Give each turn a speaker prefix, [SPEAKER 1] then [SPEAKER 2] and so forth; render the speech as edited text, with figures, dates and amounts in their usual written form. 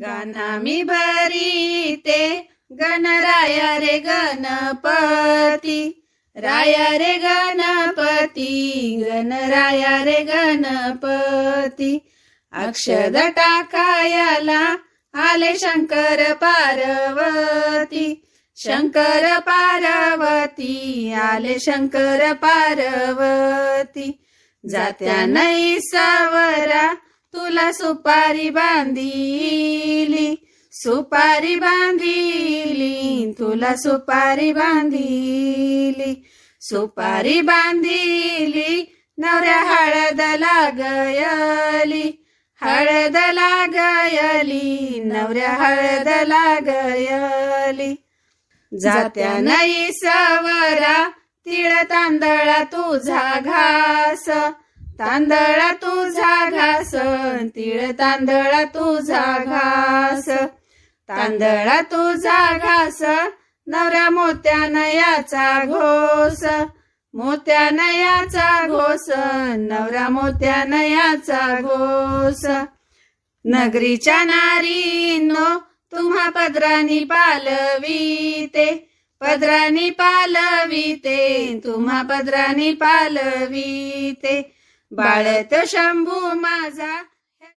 [SPEAKER 1] गाना मी भरीते गणराया रे गणपती, राया रे गणपती, गणराया रे गणपती. अक्षद टाकायाला आले शंकर पार्वती, शंकर पार्वती, आले शंकर पार्वती. जात्या नाही सावरा तुला सुपारी बांधिली, सुपारी बांधिली, तुला सुपारी बांधिली, सुपारी बांधिली. नवऱ्या हळद लागयली, हळद लागयली, नवऱ्या हळद लागयली. जात्या नाही सवरा तिळ तांदळा तुझा घास, तांदळा तुझा घास, तिळ तांदळा तुझा घास, तांदळा तुझा घास. नवरा मोत्यानयाचा घोस, मोत्यानयाचा घोस, नवरा मोत्यानयाचा घोस. नगरीच्या नारीनो तुम्हा पदरानी पालवीते, पदरानी पालवीते, तुम्हा पदरानी पालवीते. बाळत शंभू माझा